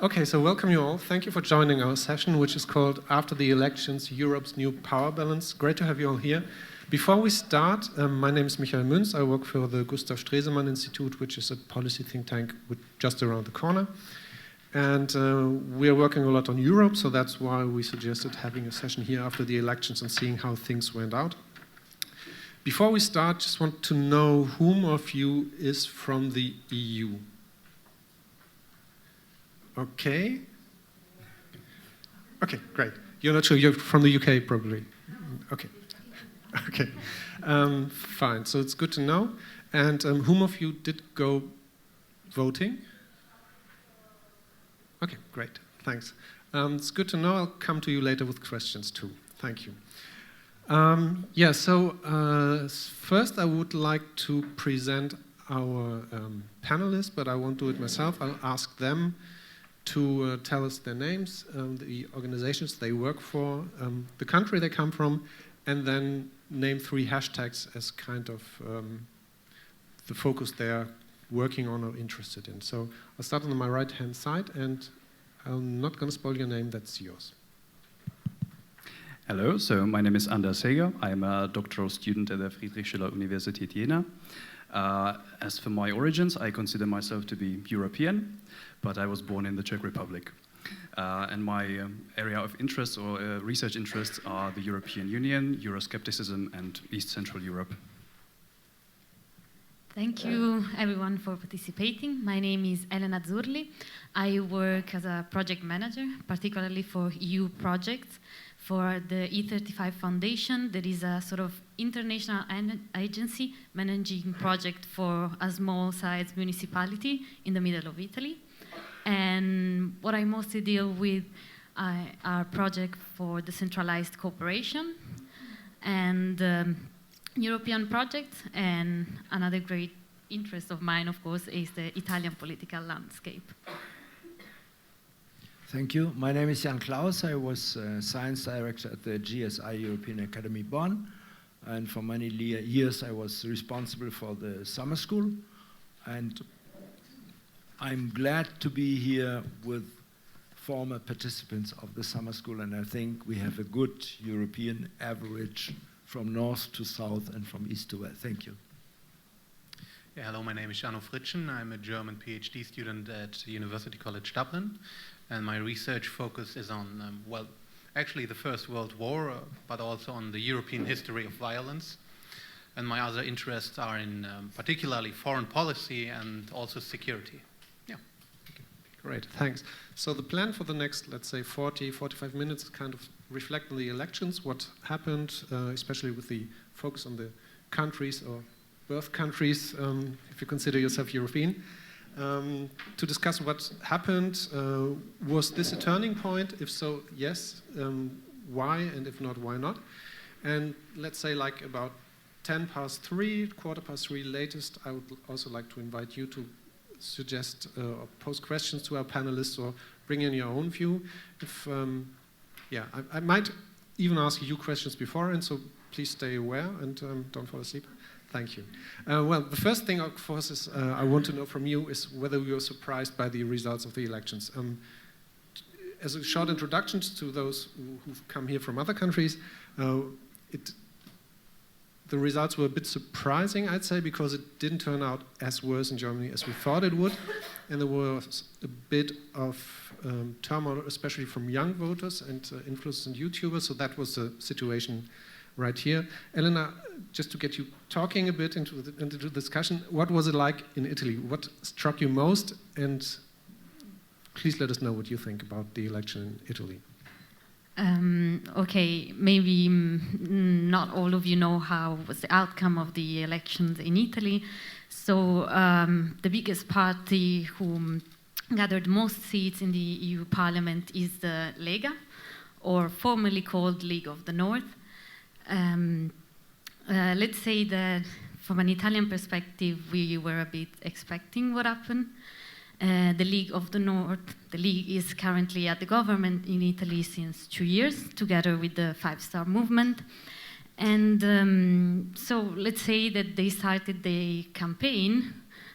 Okay, so welcome you all. Thank you for joining our session, which is called After the Elections, Europe's New Power Balance. Great to have you all here. Before we start, my name is Münz. I work for the Gustav Stresemann Institute, which is a policy think tank just around the corner. And we are working a lot on Europe, so that's why we suggested having a session here after the elections and seeing how things went out. Before we start, just want to know whom of you is from the EU? Okay. Okay, great. You're not sure, you're from the UK probably. Okay. Okay. Fine, so it's good to know. And whom of you did go voting? Okay, great, thanks. It's good to know. I'll come to you later with questions too. Thank you. First I would like to present our panelists, but I won't do it myself. I'll ask them to tell us their names, the organizations they work for, the country they come from, and then name 3 hashtags as kind of the focus they're working on or interested in. So I'll start on my right-hand side, and I'm not going to spoil your name, that's yours. Hello, so my name is Heger. I'm a doctoral student at the Friedrich-Schiller-Universität Jena. As for my origins, I consider myself to be European, but I was born in the Czech Republic. And my area of interest or research interests are the European Union, euroscepticism, and East Central Europe. Thank you, everyone, for participating. My name is Elena Zurl. I work as a project manager, particularly for EU projects. For the E35 Foundation, there is a sort of international agency managing project for a small-sized municipality in the middle of Italy. And what I mostly deal with are projects for decentralized cooperation and European projects. And another great interest of mine, of course, is the Italian political landscape. Thank you. My name is Jan Klaus. I was science director at the GSI European Academy Bonn. And for many years, I was responsible for the summer school. And I'm glad to be here with former participants of the summer school. And I think we have a good European average from north to south and from east to west. Thank you. Yeah, hello, my name is Jeannot Fritschen. I'm a German PhD student at University College Dublin. And my research focus is on, well, actually the First World War, but also on the European history of violence. And my other interests are in particularly foreign policy and also security. Yeah. Okay. Great, thanks. So the plan for the next, let's say, 45 minutes is kind of reflect on the elections, what happened, especially with the focus on the countries or birth countries, if you consider yourself European. To discuss what happened. Was this a turning point? If so, yes. Why? And if not, why not? And let's say like about 3:10, 3:15 latest, I would also like to invite you to suggest or pose questions to our panelists or bring in your own view. If, I might even ask you questions before, and so please stay aware and don't fall asleep. Thank you. Well, the first thing, of course, is I want to know from you is whether you were surprised by the results of the elections. As a short introduction to those who've come here from other countries, the results were a bit surprising, I'd say, because it didn't turn out as worse in Germany as we thought it would. And there was a bit of turmoil, especially from young voters and influencers and YouTubers, so that was the situation right here. Elena, just to get you talking a bit into the discussion, what was it like in Italy? What struck you most? And please let us know what you think about the election in Italy. Okay, maybe not all of you know how was the outcome of the elections in Italy. So the biggest party who gathered most seats in the EU Parliament is the Lega, or formerly called League of the North. Let's say that from an Italian perspective, we were a bit expecting what happened. The League of the North, the League is currently at the government in Italy since 2 years, together with the Five Star Movement. And so let's say that they started the campaign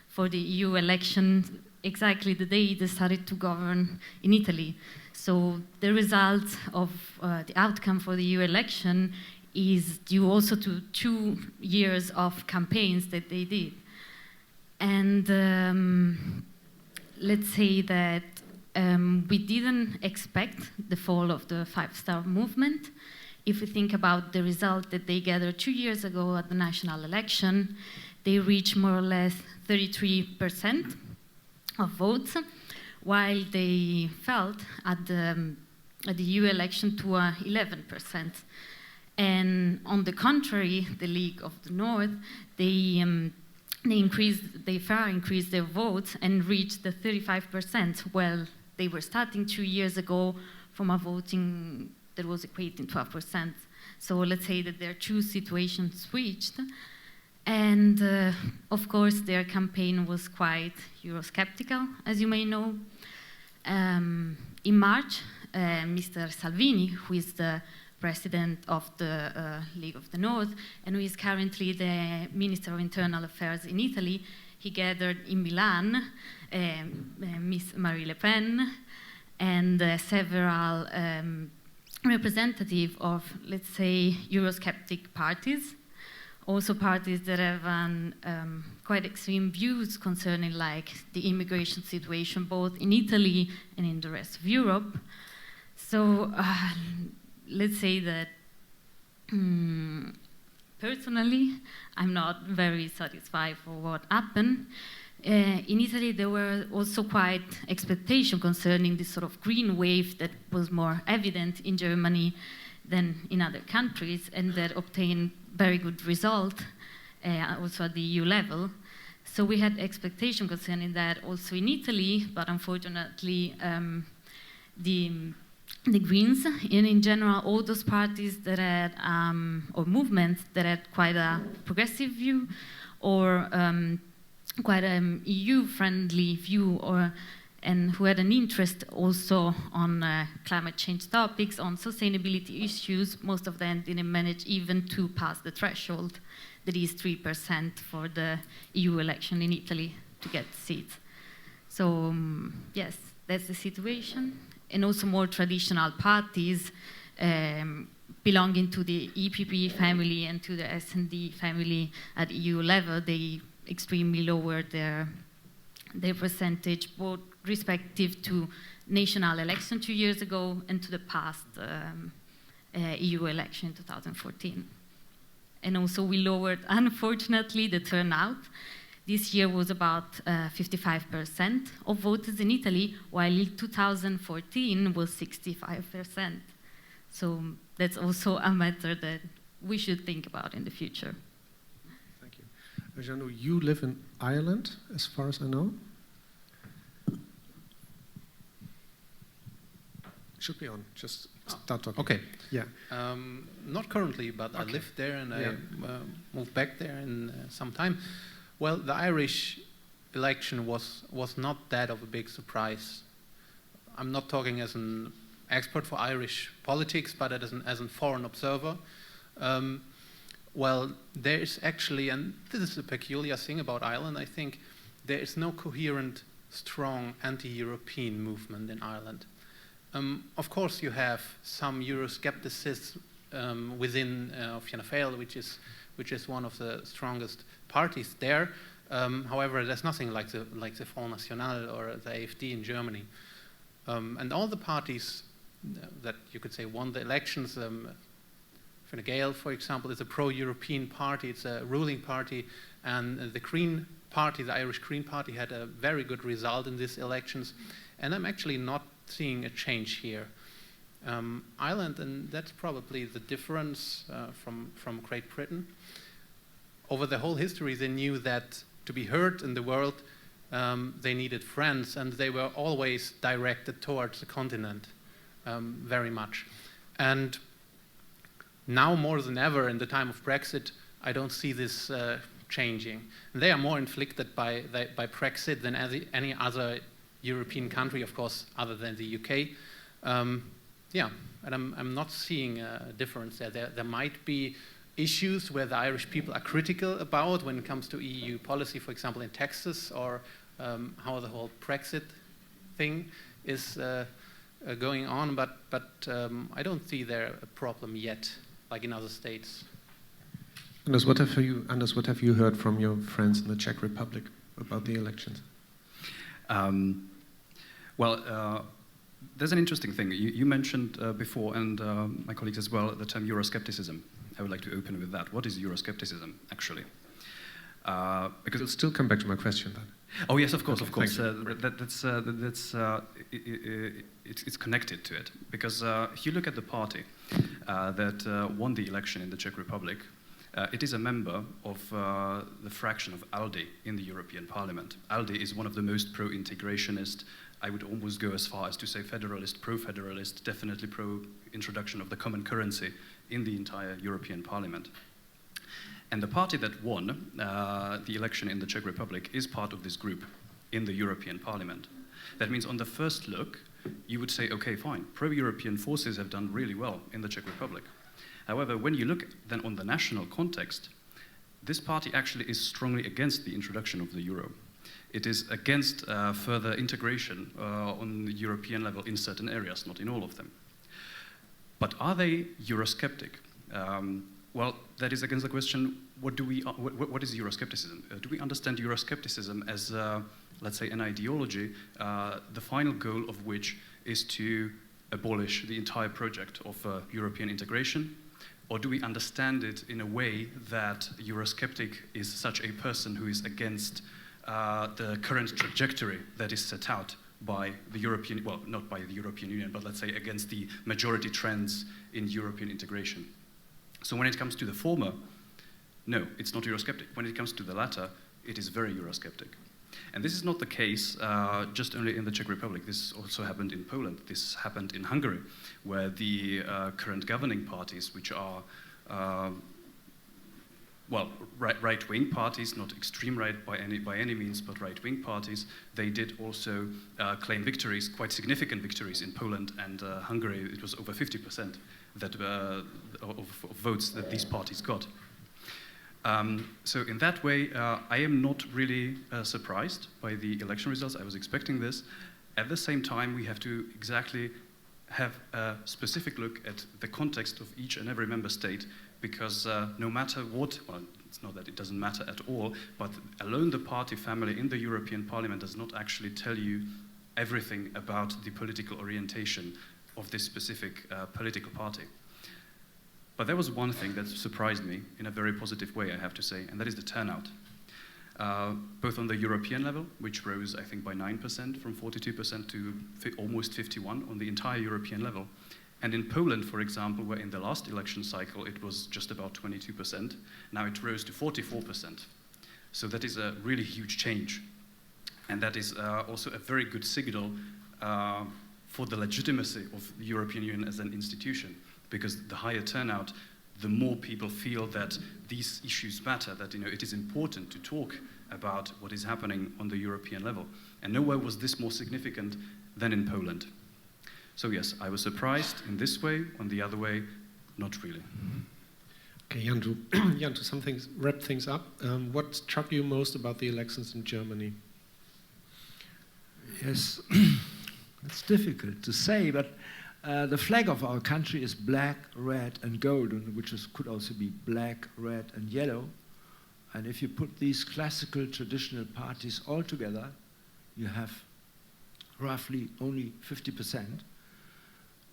for the EU election exactly the day they started to govern in Italy. So the result of the outcome for the EU election is due also to 2 years of campaigns that they did. And let's say that we didn't expect the fall of the five-star movement. If we think about the result that they gathered 2 years ago at the national election, they reached more or less 33% of votes, while they fell at the EU election to 11%. And on the contrary, the League of the North, they far increased their votes and reached the 35%. Well, they were starting 2 years ago from a voting that was equating 12%. So let's say that their two situations switched. And of course, their campaign was quite eurosceptical, as you may know. In March, Mr. Salvini, who is the president of the League of the North, and who is currently the Minister of Internal Affairs in Italy, he gathered in Milan Miss Marine Le Pen and several representatives of, let's say, Eurosceptic parties, also parties that have quite extreme views concerning like the immigration situation both in Italy and in the rest of Europe. So let's say that personally, I'm not very satisfied for what happened. In Italy, there were also quite expectations concerning this sort of green wave that was more evident in Germany than in other countries, and that obtained very good result also at the EU level. So we had expectation concerning that also in Italy, but unfortunately the Greens, and in general all those parties that had, or movements that had quite a progressive view or quite an EU-friendly view, and who had an interest also on climate change topics, on sustainability issues, most of them didn't manage even to pass the threshold that is 3% for the EU election in Italy to get seats. So yes, that's the situation. And also more traditional parties belonging to the EPP family and to the S&D family at EU level, they extremely lowered their percentage, both respective to national election 2 years ago and to the past EU election in 2014. And also we lowered, unfortunately, the turnout. This year was about 55% of voters in Italy, while in 2014 was 65%. So that's also a matter that we should think about in the future. Thank you. Jeannot, you live in Ireland, as far as I know. Should be on, just start talking. Okay. Yeah. Not currently, but I lived there and I moved back there in some time. Well, the Irish election was not that of a big surprise. I'm not talking as an expert for Irish politics, but as a foreign observer. Well, there is actually, and this is a peculiar thing about Ireland, I think, there is no coherent, strong anti-European movement in Ireland. Of course, you have some Euroscepticism within Fianna Fáil, which is one of the strongest parties there. However, there's nothing like the Front National or the AfD in Germany. And all the parties that you could say won the elections, Fine Gael, for example, is a pro-European party. It's a ruling party, and the Green Party, the Irish Green Party, had a very good result in these elections. And I'm actually not seeing a change here. Ireland, and that's probably the difference from Great Britain. Over the whole history, they knew that to be heard in the world, they needed friends, and they were always directed towards the continent, very much. And now more than ever, in the time of Brexit, I don't see this changing. And they are more inflicted by Brexit than any other European country, of course, other than the UK. Yeah, and I'm not seeing a difference there. There might be issues where the Irish people are critical about when it comes to EU policy, for example, in taxes or how the whole Brexit thing is going on, but I don't see there a problem yet, like in other states. Anders, what have you heard from your friends in the Czech Republic about the elections? There's an interesting thing. You mentioned before, and my colleagues as well, the term euroscepticism. I would like to open with that. What is euroscepticism, actually? Because I'll still come back to my question then. Oh yes, of course, Okay, of course. It's connected to it, because if you look at the party that won the election in the Czech Republic, it is a member of the fraction of ALDE in the European Parliament. ALDE is one of the most pro-integrationist, I would almost go as far as to say federalist, pro-federalist, definitely pro-introduction of the common currency in the entire European Parliament. And the party that won the election in the Czech Republic is part of this group in the European Parliament. That means on the first look, you would say, okay, fine, pro-European forces have done really well in the Czech Republic. However, when you look then on the national context, this party actually is strongly against the introduction of the euro. It is against further integration on the European level in certain areas, not in all of them. But are they Eurosceptic? Well, that is against the question, what is Euroscepticism? Do we understand Euroscepticism as, let's say, an ideology, the final goal of which is to abolish the entire project of European integration? Or do we understand it in a way that Eurosceptic is such a person who is against the current trajectory that is set out by the European, well, not by the European Union, but let's say against the majority trends in European integration? So when it comes to the former, no, it's not Eurosceptic. When it comes to the latter, it is very Eurosceptic. And this is not the case just only in the Czech Republic. This also happened in Poland. This happened in Hungary, where the current governing parties, which are, right-wing parties, not extreme right by any means, but right-wing parties, they did also claim victories, quite significant victories in Poland and Hungary. It was over 50% that, of votes that these parties got. So in that way, I am not really surprised by the election results. I was expecting this. At the same time, we have to exactly have a specific look at the context of each and every member state, because no matter what, well, it's not that it doesn't matter at all, but alone the party family in the European Parliament does not actually tell you everything about the political orientation of this specific political party. But there was one thing that surprised me in a very positive way, I have to say, and that is the turnout. Both on the European level, which rose, I think, by 9%, from 42% to almost 51% on the entire European level. And in Poland, for example, where in the last election cycle it was just about 22%, now it rose to 44%. So that is a really huge change. And that is also a very good signal for the legitimacy of the European Union as an institution. Because the higher turnout, the more people feel that these issues matter, that it is important to talk about what is happening on the European level. And nowhere was this more significant than in Poland. So yes, I was surprised in this way. On the other way, not really. Okay, Jan, to wrap things up, what struck you most about the elections in Germany? Yes, it's difficult to say, but the flag of our country is black, red, and gold, which could also be black, red, and yellow. And if you put these classical, traditional parties all together, you have roughly only 50%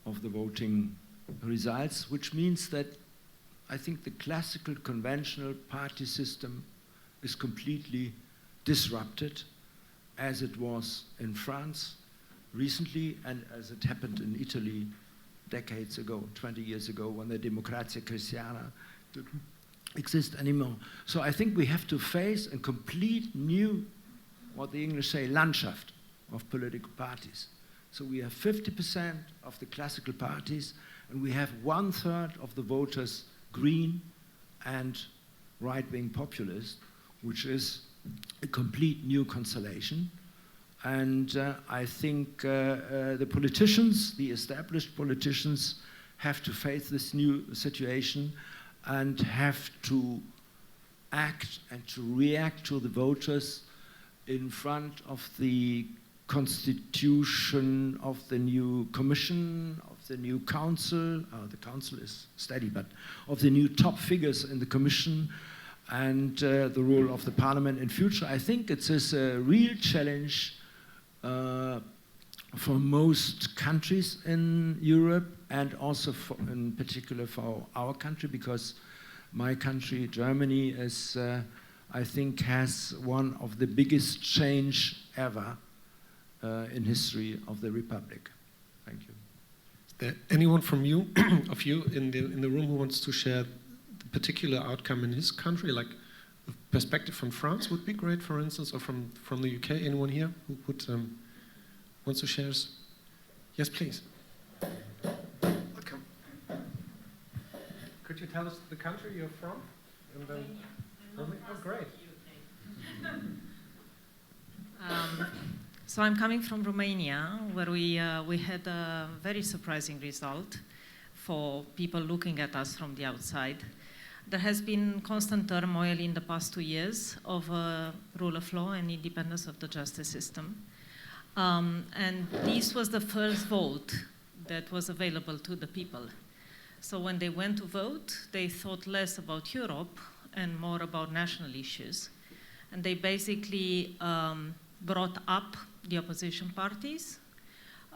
of the voting results, which means that I think the classical, conventional party system is completely disrupted, as it was in France recently, and as it happened in Italy decades ago, 20 years ago, when the Democrazia Cristiana didn't exist anymore. So I think we have to face a complete new, what the English say, Landschaft of political parties. So we have 50% of the classical parties, and we have 1/3 of the voters green and right-wing populist, which is a complete new constellation. And I think the politicians, the established politicians, have to face this new situation and have to act and to react to the voters in front of the constitution of the new commission, of the new council. The council is steady, but of the new top figures in the commission, and the role of the parliament in future. I think it is a real challenge for most countries in Europe, and also in particular for our country, because my country, Germany, is, I think, has one of the biggest change ever in history of the Republic. Thank you. Is there anyone from you, of you in the room who wants to share the particular outcome in his country, like a perspective from France would be great, for instance, or from the UK? Anyone here who would wants to share? Yes, please. Welcome. Could you tell us the country you're from? And then, oh, great. So I'm coming from Romania, where we had a very surprising result for people looking at us from the outside. There has been constant turmoil in the past 2 years of rule of law and independence of the justice system. And this was the first vote that was available to the people. So when they went to vote, they thought less about Europe and more about national issues. And they basically brought up the opposition parties.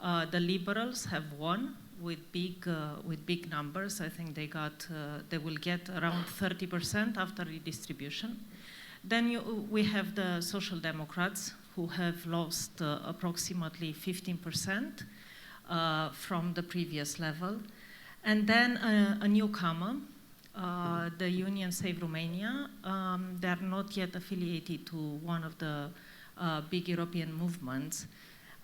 The liberals have won with big numbers. I think they will get around 30% after redistribution. Then we have the Social Democrats, who have lost approximately 15% from the previous level. And then a newcomer, the Union Save Romania. They are not yet affiliated to one of the big European movements.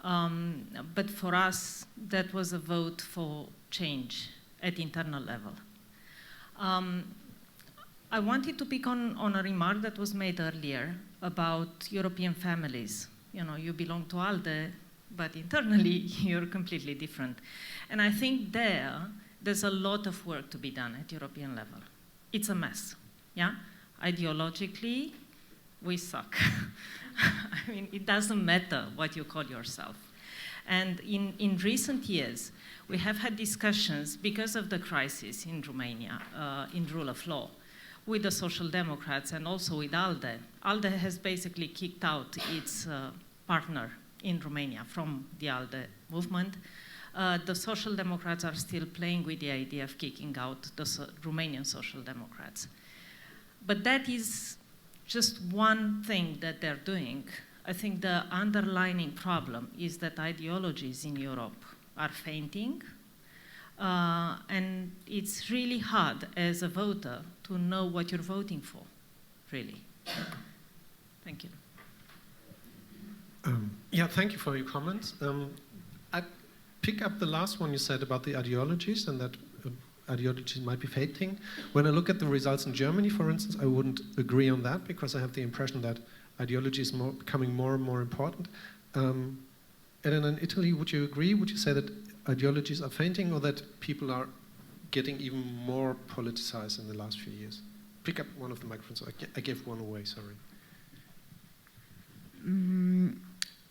But for us, that was a vote for change at internal level. I wanted to pick on a remark that was made earlier about European families. You know, you belong to ALDE, but internally you're completely different. And I think there's a lot of work to be done at European level. It's a mess, yeah? Ideologically, we suck. I mean, it doesn't matter what you call yourself. And in recent years, we have had discussions because of the crisis in Romania, in rule of law, with the Social Democrats and also with ALDE. ALDE has basically kicked out its partner in Romania from the ALDE movement. The Social Democrats are still playing with the idea of kicking out the Romanian Social Democrats. But that is just one thing that they're doing. I think the underlying problem is that ideologies in Europe are fainting, and it's really hard as a voter to know what you're voting for, really. Thank you. Yeah, thank you for your comments. I pick up the last one you said about the ideologies, and that ideologies might be fading. When I look at the results in Germany, for instance, I wouldn't agree on that, because I have the impression that ideology is becoming more and more important. Elena, in Italy, would you agree? Would you say that ideologies are fainting, or that people are getting even more politicized in the last few years? Pick up one of the microphones. I gave one away, sorry.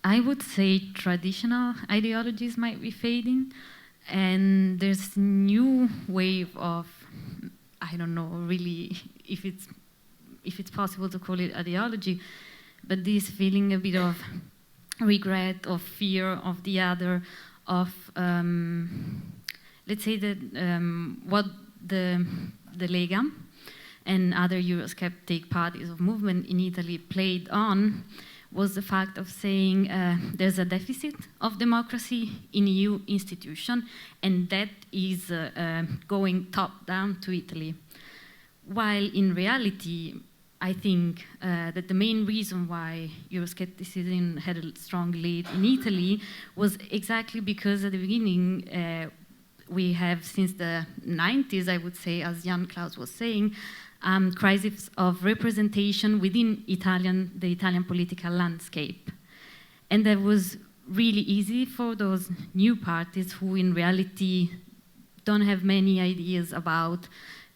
I would say traditional ideologies might be fading, and there's new wave of, I don't know really if it's possible to call it ideology, but this feeling a bit of regret, of fear of the other, of let's say that what the Lega and other Eurosceptic parties of movement in Italy played on was the fact of saying there's a deficit of democracy in EU institution, and that is going top down to Italy. While in reality, I think that the main reason why Euroscepticism had a strong lead in Italy was exactly because at the beginning we have, since the 90s, I would say, as Jan Klaus was saying, crisis of representation within the Italian political landscape. And that was really easy for those new parties who in reality don't have many ideas about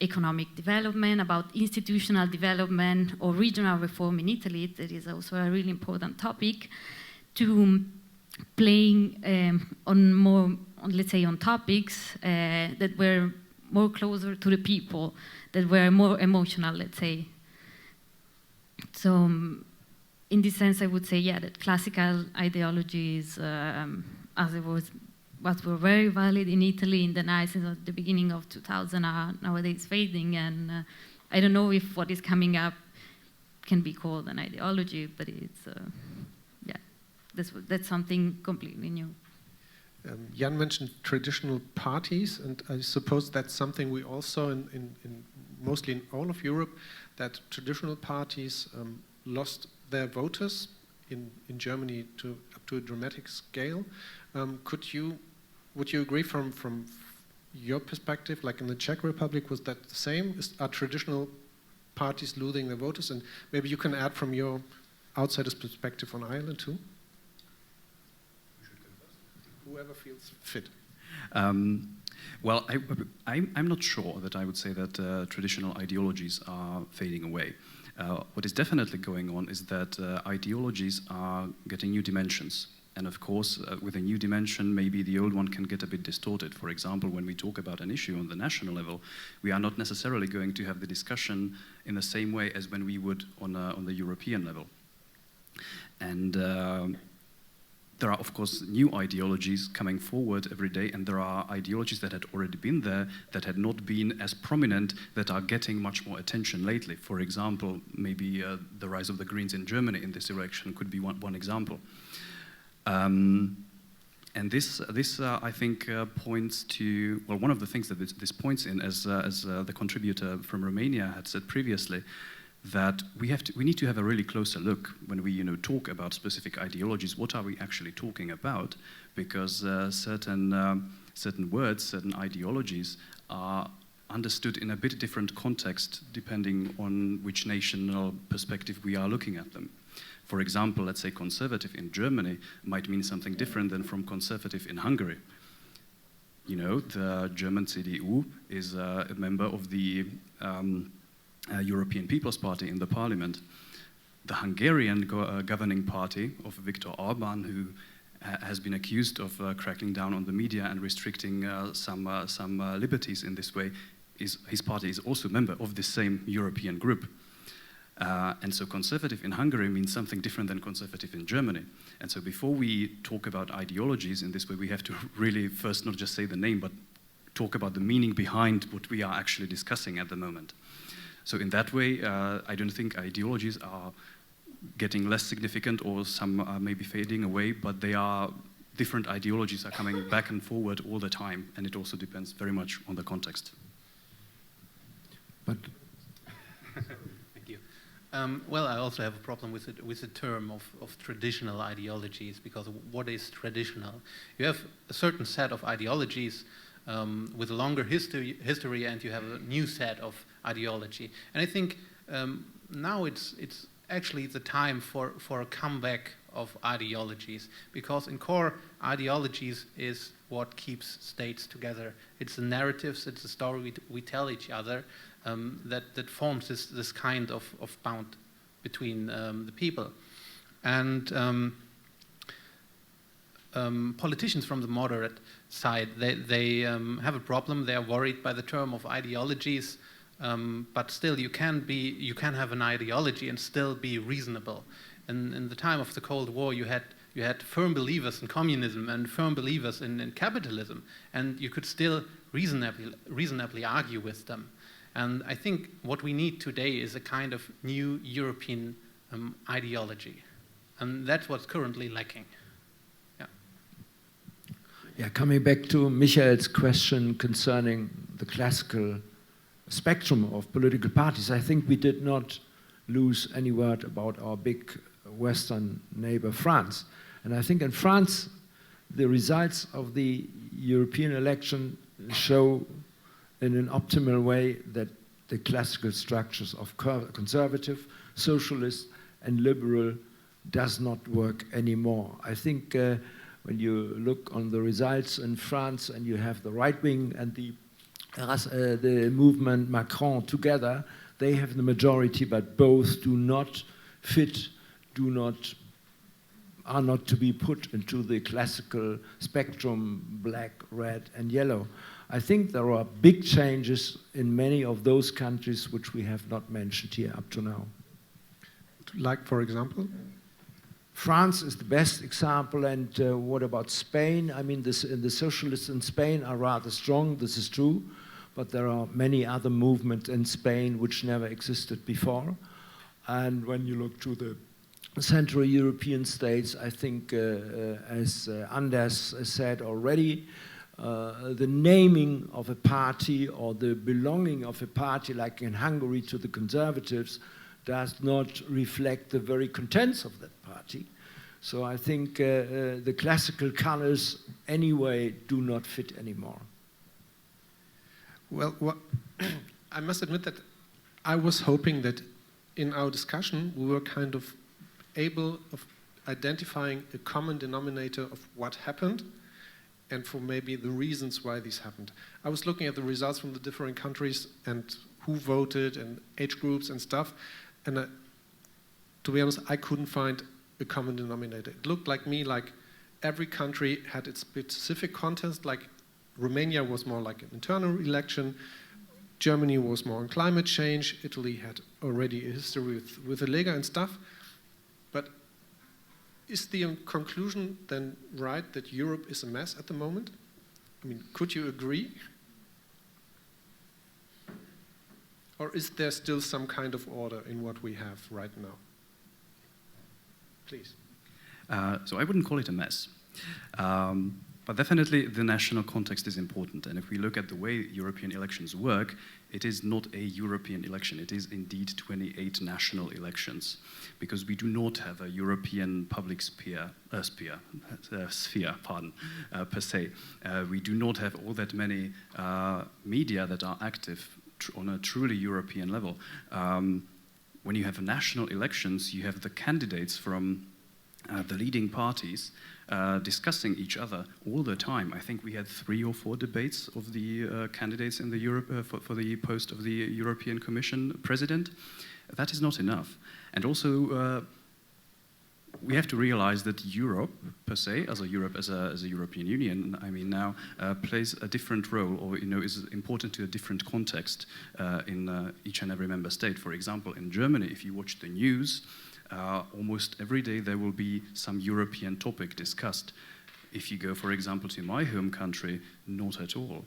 economic development, about institutional development, or regional reform in Italy. That is also a really important topic, to playing let's say, on topics that were more closer to the people, that were more emotional, let's say. So in this sense, I would say, yeah, that classical ideologies, as it was, what were very valid in Italy in the 90s, at the beginning of 2000, are nowadays fading. And I don't know if what is coming up can be called an ideology, but it's, yeah, that's something completely new. Jan mentioned traditional parties, and I suppose that's something we also, in mostly in all of Europe, that traditional parties lost their voters in Germany up to a dramatic scale. Would you agree from your perspective, like in the Czech Republic, was that the same? Are traditional parties losing their voters? And maybe you can add from your outsider's perspective on Ireland too. Whoever feels fit. Well, I'm not sure that I would say that traditional ideologies are fading away. What is definitely going on is that ideologies are getting new dimensions. And of course, with a new dimension, maybe the old one can get a bit distorted. For example, when we talk about an issue on the national level, we are not necessarily going to have the discussion in the same way as when we would on the European level. And there are, of course, new ideologies coming forward every day, and there are ideologies that had already been there, that had not been as prominent, that are getting much more attention lately. For example, maybe the rise of the Greens in Germany in this direction could be one example. And this I think, points to, well, one of the things that this points in, as the contributor from Romania had said previously, that we need to have a really closer look when we talk about specific ideologies. What are we actually talking about? Because certain words, certain ideologies are understood in a bit different context depending on which national perspective we are looking at them. For example, let's say conservative in Germany might mean something different than from conservative in Hungary. The German CDU is a member of the European People's Party in the parliament. The Hungarian governing party of Viktor Orban, who has been accused of cracking down on the media and restricting some liberties in this way, his party is also a member of the same European group. And so conservative in Hungary means something different than conservative in Germany. And so before we talk about ideologies in this way, we have to really first not just say the name, but talk about the meaning behind what we are actually discussing at the moment. So in that way, I don't think ideologies are getting less significant, or some are maybe fading away, but different ideologies are coming back and forward all the time, and it also depends very much on the context. But thank you. Well, I also have a problem with the term of traditional ideologies, because what is traditional? You have a certain set of ideologies with a longer history, and you have a new set of ideology. And I think now it's actually the time for a comeback of ideologies, because in core, ideologies is what keeps states together. It's the narratives, it's the story we tell each other that forms this kind of bond between the people. And politicians from the moderate side, they have a problem. They are worried by the term of ideologies, but still you can have an ideology and still be reasonable. And in the time of the Cold War, you had firm believers in communism and firm believers in capitalism, and you could still reasonably argue with them. And I think what we need today is a kind of new European ideology, and that's what's currently lacking. Yeah, coming back to Michael's question concerning the classical spectrum of political parties, I think we did not lose any word about our big Western neighbor, France. And I think in France, the results of the European election show in an optimal way that the classical structures of conservative, socialist, and liberal does not work anymore. I think when you look on the results in France and you have the right wing and the the movement Macron together, they have the majority, but both do not fit, are not to be put into the classical spectrum, black, red, and yellow. I think there are big changes in many of those countries which we have not mentioned here up to now. Like, for example? France is the best example, and what about Spain? I mean, the socialists in Spain are rather strong, this is true, but there are many other movements in Spain which never existed before. And when you look to the Central European states, I think, as Anders said already, the naming of a party or the belonging of a party, like in Hungary to the conservatives, does not reflect the very contents of that party. So I think the classical colors anyway do not fit anymore. Well, I must admit that I was hoping that in our discussion we were kind of able of identifying a common denominator of what happened and for maybe the reasons why this happened. I was looking at the results from the different countries and who voted and age groups and stuff, and to be honest, I couldn't find a common denominator. It looked like me like every country had its specific context, like Romania was more like an internal election, Germany was more on climate change, Italy had already a history with the Lega and stuff. But is the conclusion then right that Europe is a mess at the moment? I mean, could you agree? Or is there still some kind of order in what we have right now? Please. So I wouldn't call it a mess. But definitely the national context is important. And if we look at the way European elections work, it is not a European election. It is indeed 28 national elections, because we do not have a European public sphere, per se. We do not have all that many media that are active on a truly European level. When you have national elections, you have the candidates from the leading parties discussing each other all the time. I think we had 3 or 4 debates of the candidates in the for the post of the European Commission president. That is not enough. And also, we have to realize that Europe, per se, as a European Union, I mean now, plays a different role, or is important to a different context in each and every member state. For example, in Germany, if you watch the news, almost every day there will be some European topic discussed. If you go, for example, to my home country, not at all.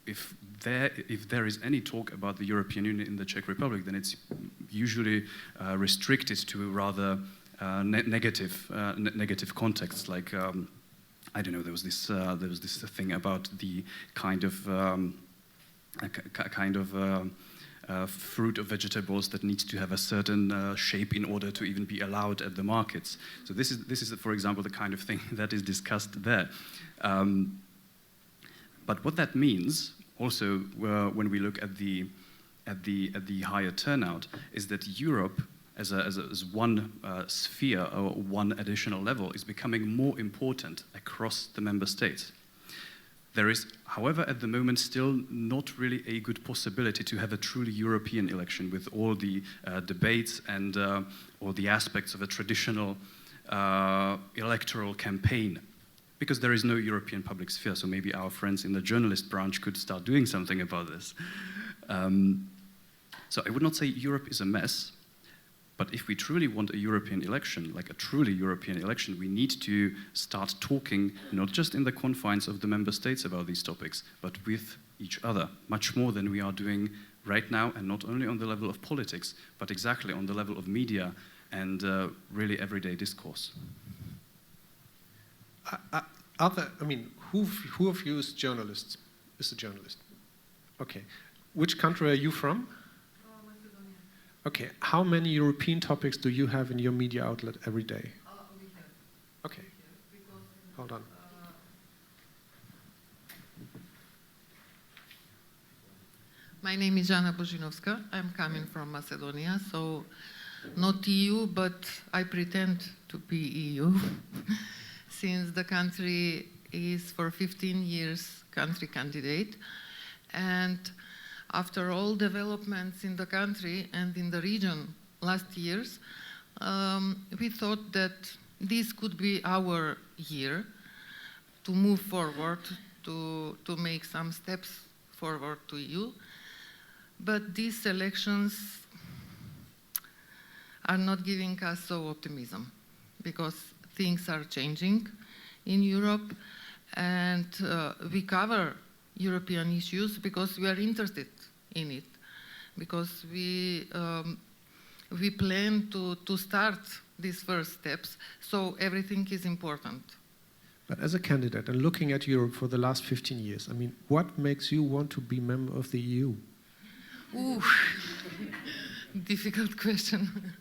If there is any talk about the European Union in the Czech Republic, then it's usually restricted to a rather negative context. Like I don't know, there was this thing about the kind of fruit or vegetables that needs to have a certain shape in order to even be allowed at the markets. So this is, for example, the kind of thing that is discussed there. But what that means, also, when we look at the higher turnout, is that Europe, as one sphere or one additional level, is becoming more important across the member states. There is, however, at the moment still not really a good possibility to have a truly European election with all the debates and all the aspects of a traditional electoral campaign, because there is no European public sphere. So maybe our friends in the journalist branch could start doing something about this. So I would not say Europe is a mess, but if we truly want a European election, like a truly European election, we need to start talking not just in the confines of the member states about these topics, but with each other, much more than we are doing right now, and not only on the level of politics, but exactly on the level of media and really everyday discourse. Who of you is journalists? Is a journalist? Okay. Which country are you from? Macedonia. Okay. How many European topics do you have in your media outlet every day? We have. Okay. Hold on. My name is Jana Božinovska. I'm coming from Macedonia, so not EU, but I pretend to be EU, since the country is for 15 years country candidate. And after all developments in the country and in the region last years, we thought that this could be our year to move forward, to make some steps forward to EU. But these elections are not giving us so optimism, because things are changing in Europe, and we cover European issues because we are interested in it, because we plan to start these first steps, so everything is important. But as a candidate and looking at Europe for the last 15 years, I mean, what makes you want to be member of the EU? Ooh, difficult question.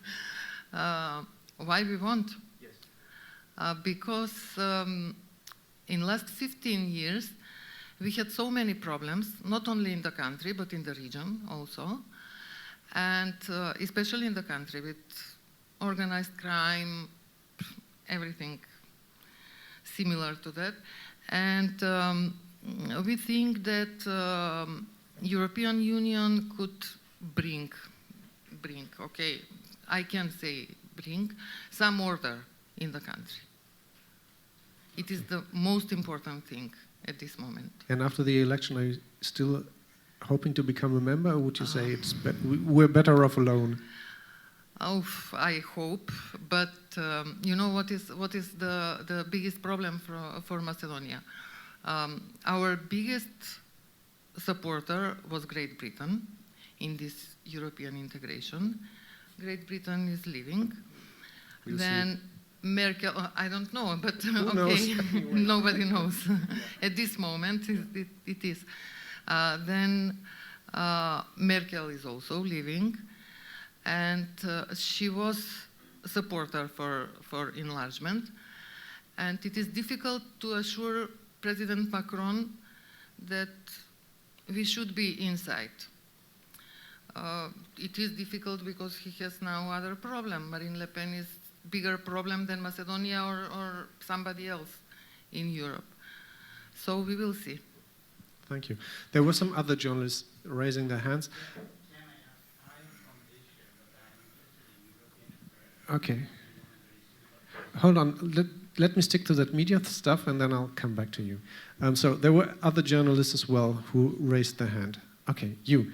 Why we want? Yes. Because in last 15 years, we had so many problems, not only in the country, but in the region also. And especially in the country with organized crime, everything similar to that. And we think that European Union could bring, okay, I can say bring some order in the country. It is the most important thing at this moment. And after the election, are you still hoping to become a member, or would you say we're better off alone? Oh, I hope, but you know what is the biggest problem for Macedonia? Our biggest supporter was Great Britain in this European integration. Great Britain is leaving. We'll then see. Merkel, I don't know, but Who okay, knows? nobody knows. At this moment, it is. Then Merkel is also leaving, and she was a supporter for enlargement. And it is difficult to assure President Macron that we should be inside. It is difficult because he has now other problem. Marine Le Pen is bigger problem than Macedonia or somebody else in Europe. So we will see. Thank you. There were some other journalists raising their hands. Okay. Hold on. Let me stick to that media stuff, and then I'll come back to you. So there were other journalists as well who raised their hand. Okay, you.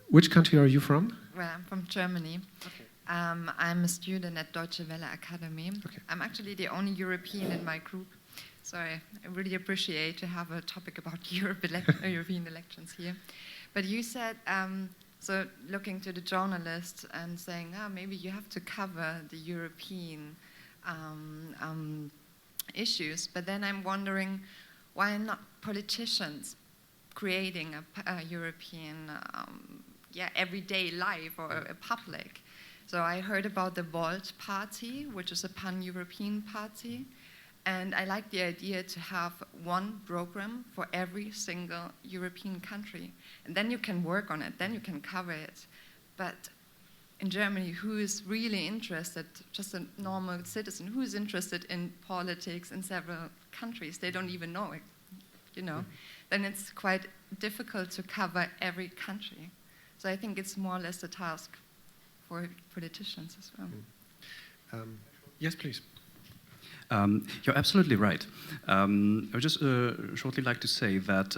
Which country are you from? Well, I'm from Germany. Okay. I'm a student at Deutsche Welle Academy. Okay. I'm actually the only European in my group, so I really appreciate to have a topic about European elections here. But you said, so looking to the journalists and saying, maybe you have to cover the European issues, but then I'm wondering, why not politicians creating a European everyday life or a public? So I heard about the Volt Party, which is a pan-European party, and I like the idea to have one program for every single European country. And then you can work on it, then you can cover it. But in Germany, who is really interested, just a normal citizen, who is interested in politics in several countries? They don't even know it, you know. Then it's quite difficult to cover every country. So I think it's more or less a task for politicians as well. Yes, please. You're absolutely right. I would just shortly like to say that,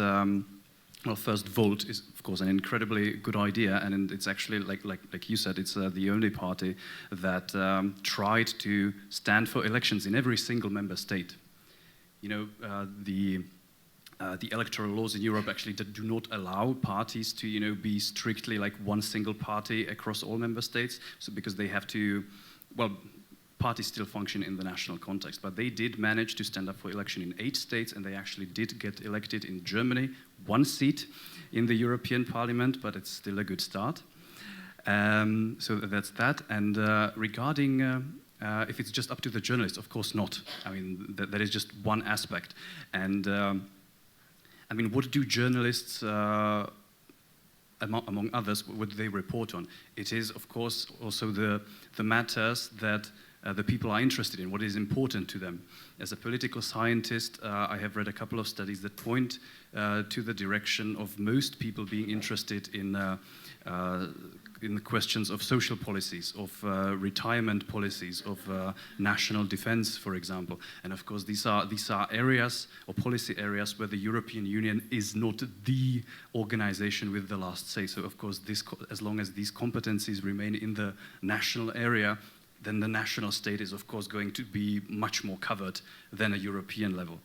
well, first, Volt is, of course, an incredibly good idea, and it's actually, like you said, it's the only party that tried to stand for elections in every single member state. You know, the electoral laws in Europe actually do not allow parties to, you know, be strictly like one single party across all member states. So because they have to, well, parties still function in the national context, but they did manage to stand up for election in 8 states, and they actually did get elected in Germany, 1 seat in the European Parliament, but it's still a good start. So that's that. And regarding if it's just up to the journalists, of course not. I mean, that is just one aspect. And I mean, what do journalists, among others, what do they report on? It is, of course, also the matters that the people are interested in, what is important to them. As a political scientist, I have read a couple of studies that point to the direction of most people being interested in the questions of social policies, of retirement policies, of national defense, for example. And of course, these are areas or policy areas where the European Union is not the organization with the last say. So of course, as long as these competencies remain in the national area, then the national state is of course going to be much more covered than a European level.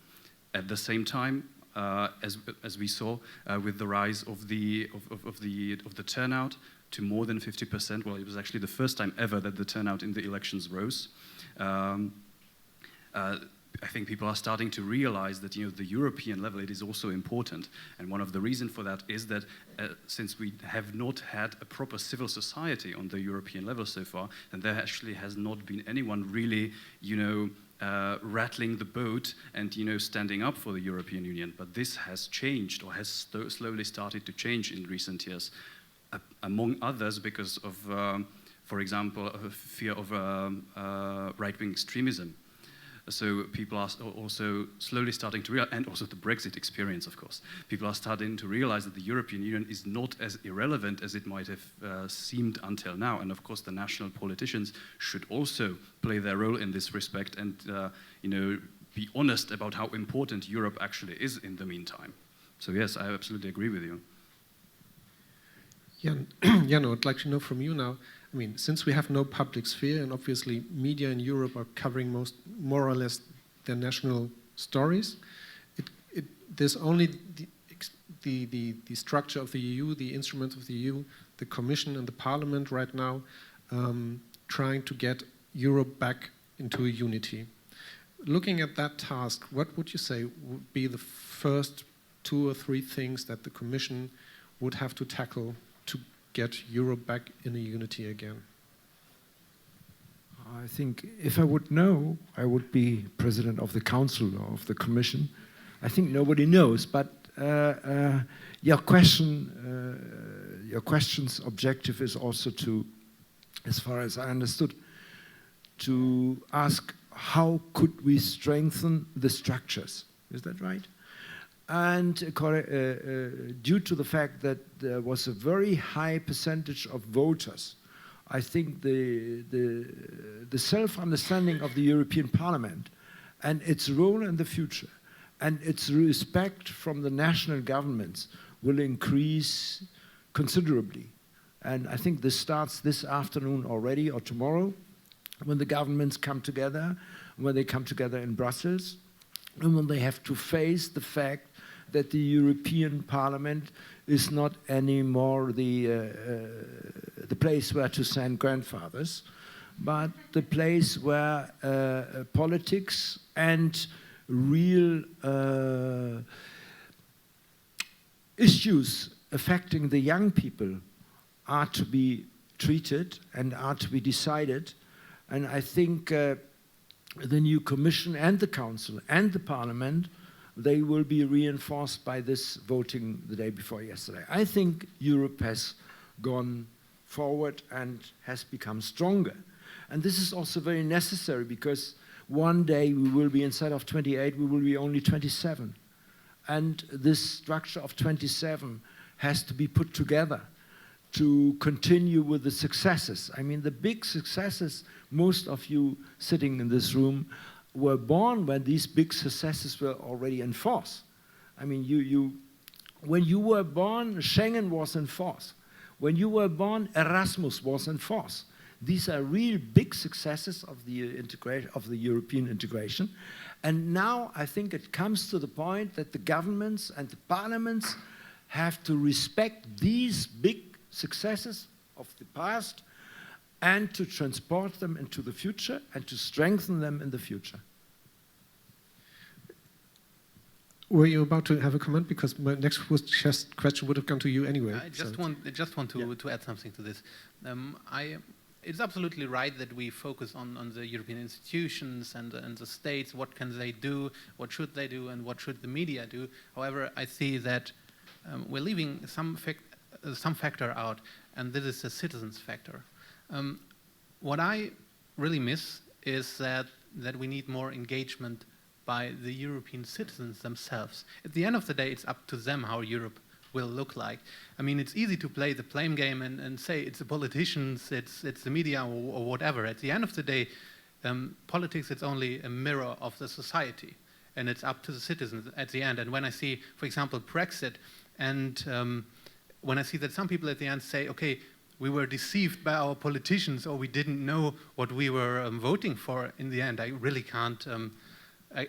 At the same time, as we saw with the rise of the turnout to more than 50%, well, it was actually the first time ever that the turnout in the elections rose. I think people are starting to realize that the European level, it is also important. And one of the reasons for that is that since we have not had a proper civil society on the European level so far, then there actually has not been anyone really, rattling the boat and standing up for the European Union. But this has changed, or has slowly started to change in recent years, among others because of, for example, a fear of right-wing extremism. So people are also slowly starting to realize, and also the Brexit experience, of course, people are starting to realize that the European Union is not as irrelevant as it might have seemed until now. And of course, the national politicians should also play their role in this respect and, be honest about how important Europe actually is in the meantime. So yes, I absolutely agree with you. Jeannot, I'd like to know from you now, I mean, since we have no public sphere, and obviously media in Europe are covering more or less their national stories, there's only the structure of the EU, the instruments of the EU, the Commission and the Parliament right now trying to get Europe back into a unity. Looking at that task, what would you say would be the first 2 or 3 things that the Commission would have to tackle to get Europe back in a unity again? I think if I would know, I would be president of the council or of the commission. I think nobody knows, but your question's objective is also to, as far as I understood, to ask how could we strengthen the structures. Is that right? And due to the fact that there was a very high percentage of voters, I think the self-understanding of the European Parliament and its role in the future and its respect from the national governments will increase considerably. And I think this starts this afternoon already or tomorrow when the governments come together, when they come together in Brussels, and when they have to face the fact that the European Parliament is not anymore the place where to send grandfathers, but the place where politics and real issues affecting the young people are to be treated and are to be decided. And I think the new Commission and the Council and the Parliament, they will be reinforced by this voting the day before yesterday. I think Europe has gone forward and has become stronger. And this is also very necessary because one day we will be, instead of 28, we will be only 27. And this structure of 27 has to be put together to continue with the successes. I mean, the big successes, most of you sitting in this room were born when these big successes were already in force. I mean, when you were born, Schengen was in force. When you were born, Erasmus was in force. These are real big successes of the European integration. And now I think it comes to the point that the governments and the parliaments have to respect these big successes of the past and to transport them into the future and to strengthen them in the future. Were you about to have a comment? Because my next question would have come to you anyway. I just want to add something to this. It's absolutely right that we focus on the European institutions and the states. What can they do? What should they do? And what should the media do? However, I see that we're leaving some factor out, and this is the citizens factor. What I really miss is that we need more engagement by the European citizens themselves. At the end of the day, it's up to them how Europe will look like. I mean, it's easy to play the blame game and say it's the politicians, it's the media or whatever. At the end of the day, politics, it's only a mirror of the society, and it's up to the citizens at the end. And when I see, for example, Brexit, and when I see that some people at the end say, okay, we were deceived by our politicians, or we didn't know what we were voting for in the end, I really can't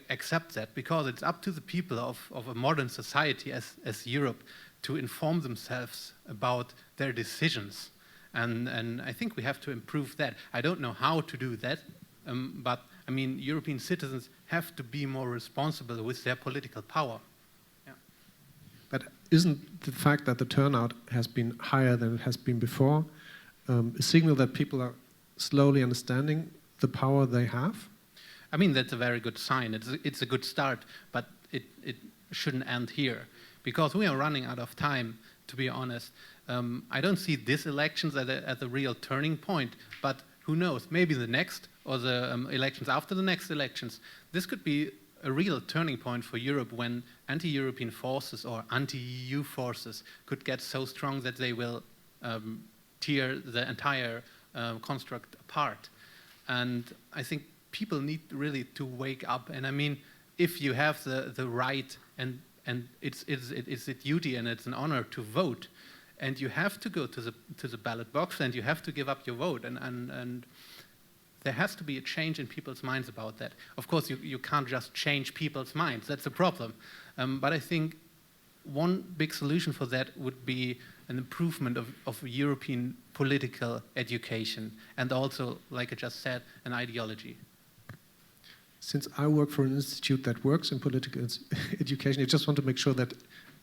accept that, because it's up to the people of a modern society as Europe to inform themselves about their decisions. And I think we have to improve that. I don't know how to do that, but I mean, European citizens have to be more responsible with their political power. Yeah. But isn't the fact that the turnout has been higher than it has been before a signal that people are slowly understanding the power they have? I mean, that's a very good sign. It's a good start, but it shouldn't end here, because we are running out of time, to be honest. I don't see these elections as a real turning point, but who knows, maybe the next or the elections after the next elections, this could be a real turning point for Europe, when anti-European forces or anti-EU forces could get so strong that they will tear the entire construct apart. And I think people need really to wake up. And I mean, if you have the right and it's a duty and it's an honor to vote, and you have to go to the ballot box and you have to give up your vote, and there has to be a change in people's minds about that. Of course, you can't just change people's minds. That's the problem. But I think one big solution for that would be an improvement of European political education, and also, like I just said, an ideology. Since I work for an institute that works in political education, I just want to make sure that,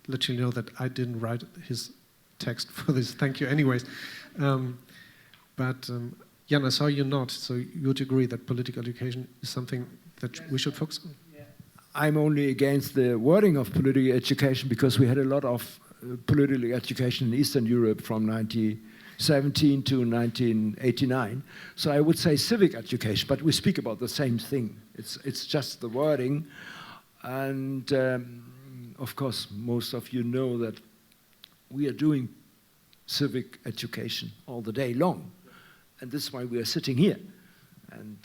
let you know that I didn't write his text for this. Thank you anyways. Jan, I saw you nod, so you would agree that political education is something that we should focus on? Yeah. I'm only against the wording of political education, because we had a lot of political education in Eastern Europe from 1917 to 1989. So I would say civic education, but we speak about the same thing. It's just the wording. And of course, most of you know that we are doing civic education all the day long. And this is why we are sitting here. And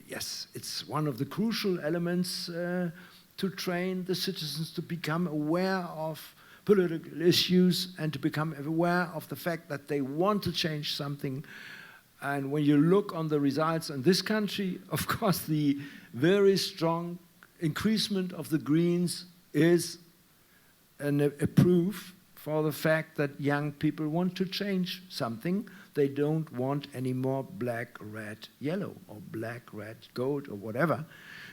yes, it's one of the crucial elements to train the citizens to become aware of political issues and to become aware of the fact that they want to change something. And when you look on the results in this country, of course, the very strong increasement of the Greens is a proof for the fact that young people want to change something. They don't want any more black, red, yellow, or black, red, gold, or whatever,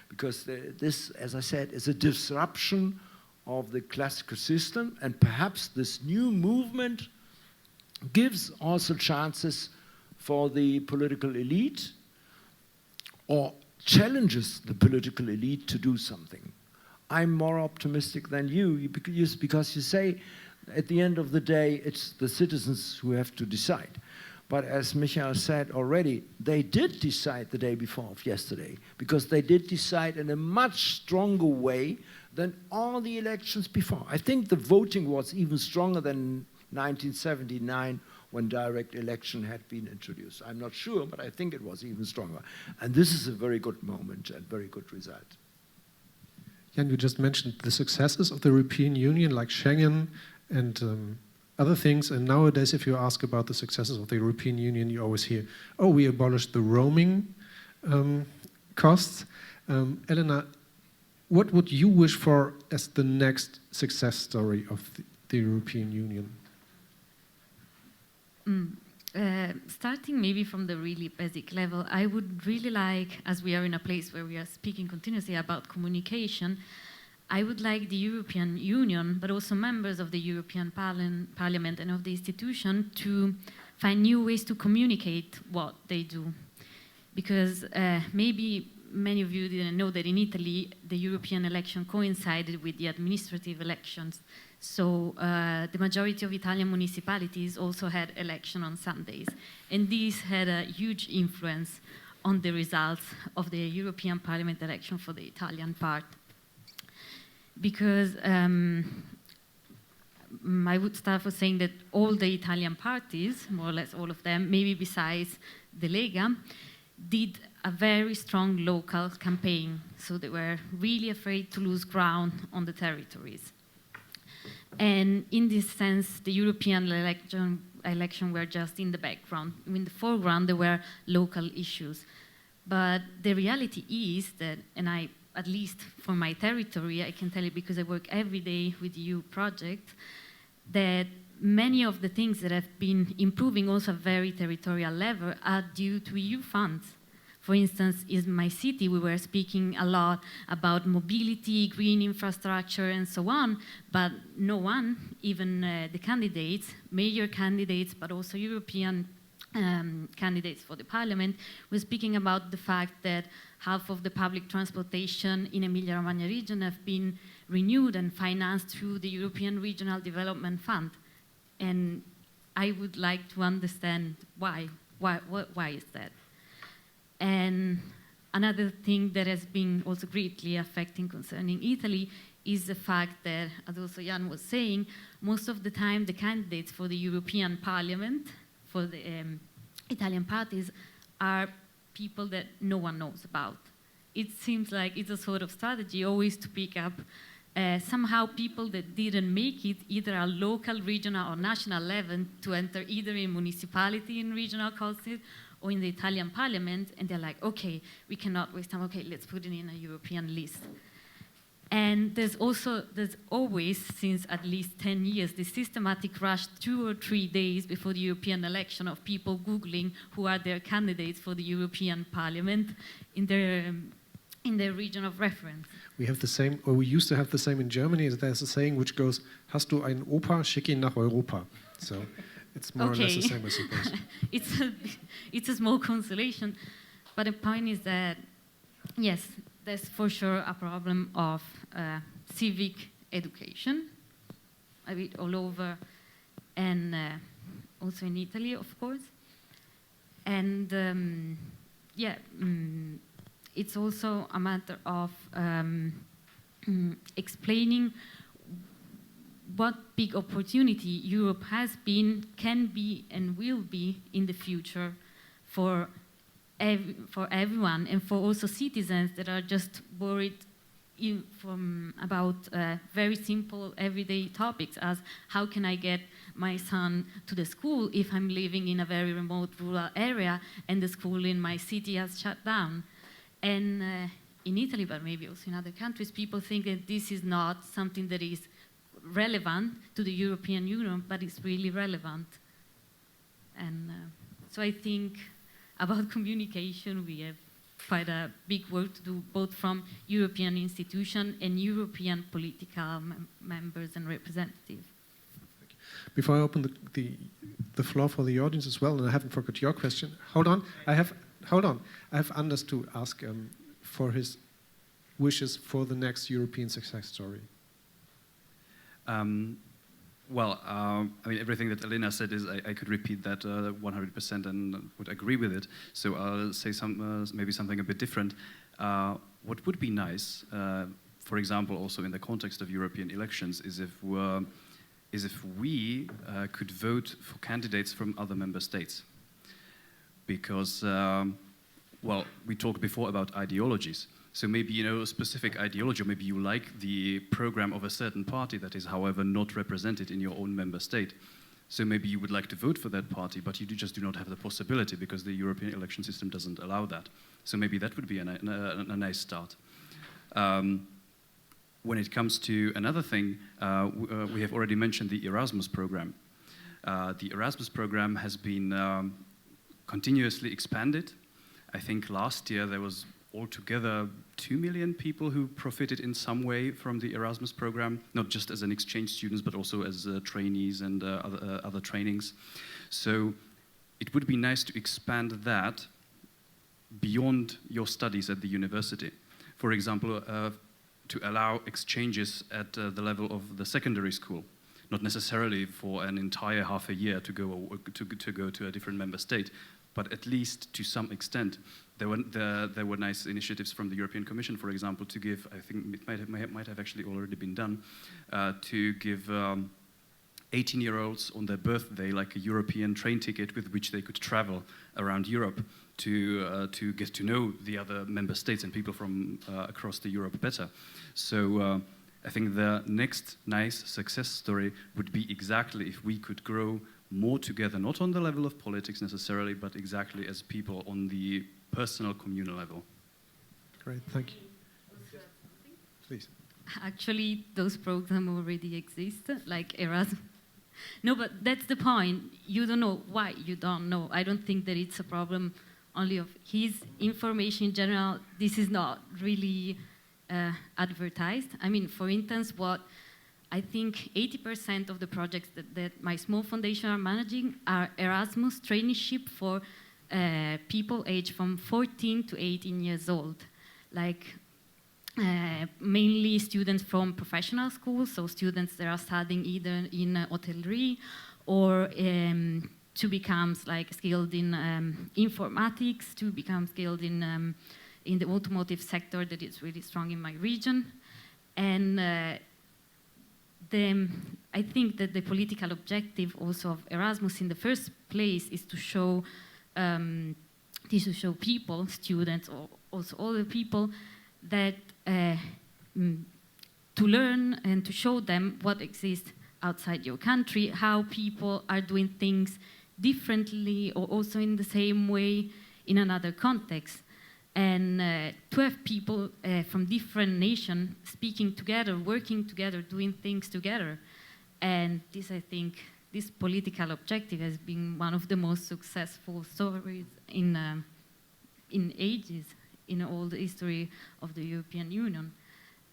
because this, as I said, is a disruption of the classical system, and perhaps this new movement gives also chances for the political elite, or challenges the political elite to do something. I'm more optimistic than you, because you say, at the end of the day, it's the citizens who have to decide. But as Michael said already, they did decide the day before of yesterday, because they did decide in a much stronger way than all the elections before. I think the voting was even stronger than 1979, when direct election had been introduced. I'm not sure, but I think it was even stronger. And this is a very good moment and very good result. Jan, you just mentioned the successes of the European Union, like Schengen and other things. And nowadays, if you ask about the successes of the European Union, you always hear, oh, we abolished the roaming costs. Elena, what would you wish for as the next success story of the European Union? Starting maybe from the really basic level, I would really like, as we are in a place where we are speaking continuously about communication, I would like the European Union, but also members of the European Parliament and of the institution, to find new ways to communicate what they do. Because maybe many of you didn't know that in Italy, the European election coincided with the administrative elections. So the majority of Italian municipalities also had election on Sundays. And this had a huge influence on the results of the European Parliament election for the Italian part. Because I would start with saying that all the Italian parties, more or less all of them, maybe besides the Lega, did a very strong local campaign. So they were really afraid to lose ground on the territories. And in this sense, the European election were just in the background. In the foreground, there were local issues. But the reality is that, and I, at least for my territory, I can tell you because I work every day with EU projects, that many of the things that have been improving also at very territorial level are due to EU funds. For instance, in my city, we were speaking a lot about mobility, green infrastructure, and so on, but no one, even the candidates, major candidates, but also European candidates for the parliament, were speaking about the fact that half of the public transportation in Emilia-Romagna region have been renewed and financed through the European Regional Development Fund. And I would like to understand why. Why is that? And another thing that has been also greatly affecting concerning Italy is the fact that, as also Jan was saying, most of the time the candidates for the European Parliament, for the Italian parties, are people that no one knows about. It seems like it's a sort of strategy always to pick up somehow people that didn't make it either at local, regional, or national level to enter either in municipality in regional councils or in the Italian parliament, and they're like, okay, we cannot waste time, okay, let's put it in a European list. And there's always, since at least 10 years, this systematic rush 2 or 3 days before the European election of people Googling who are their candidates for the European Parliament in their region of reference. We have the same, or we used to have the same in Germany. There's a saying which goes, hast du einen Opa, schick ihn nach Europa. So it's more or less the same, I suppose. It's a small consolation, but the point is that, yes, there's for sure a problem of civic education, a bit all over, and also in Italy, of course. And it's also a matter of explaining what big opportunity Europe has been, can be, and will be in the future for everyone, and for also citizens that are just worried about very simple everyday topics as how can I get my son to the school if I'm living in a very remote rural area and the school in my city has shut down. And in Italy, but maybe also in other countries, people think that this is not something that is relevant to the European Union, but it's really relevant. And so I think about communication, we have quite a big work to do, both from European institutions and European political members and representatives. Before I open the floor for the audience as well, and I haven't forgot your question. Hold on, I have Anders to ask for his wishes for the next European success story. I mean, everything that Elena said is, I could repeat that 100% and would agree with it. So I'll say maybe something a bit different. What would be nice, for example, also in the context of European elections, is if we could vote for candidates from other member states. Because, we talked before about ideologies. So maybe, a specific ideology, or maybe you like the program of a certain party that is, however, not represented in your own member state. So maybe you would like to vote for that party, but you just do not have the possibility because the European election system doesn't allow that. So maybe that would be a nice start. When it comes to another thing, we have already mentioned the Erasmus program. The Erasmus program has been continuously expanded. I think last year there was altogether 2 million people who profited in some way from the Erasmus program, not just as an exchange students, but also as trainees and other trainings. So it would be nice to expand that beyond your studies at the university. For example, to allow exchanges at the level of the secondary school, not necessarily for an entire half a year to go to a different member state, but at least to some extent there were nice initiatives from the European Commission, for example, to give, I think it might have actually already been done, to give 18-year-olds on their birthday like a European train ticket with which they could travel around Europe to get to know the other member states and people from across the Europe better. So I think the next nice success story would be exactly if we could grow more together, not on the level of politics necessarily, but exactly as people on the personal, communal level. Great, thank you. Please. Actually, those programs already exist, like Erasmus. No, but that's the point. You don't know why you don't know. I don't think that it's a problem only of his information in general. This is not really advertised. I mean, for instance, what I think 80% of the projects that my small foundation are managing are Erasmus traineeship for people aged from 14 to 18 years old. Like, mainly students from professional schools, so students that are studying either in hotelery or to become like skilled in informatics, to become skilled in the automotive sector that is really strong in my region. And I think that the political objective also of Erasmus in the first place is to show people, students, or also other people, that to learn and to show them what exists outside your country, how people are doing things differently or also in the same way in another context. And to have people from different nations speaking together, working together, doing things together. And this, I think, this political objective has been one of the most successful stories in ages, in all the history of the European Union.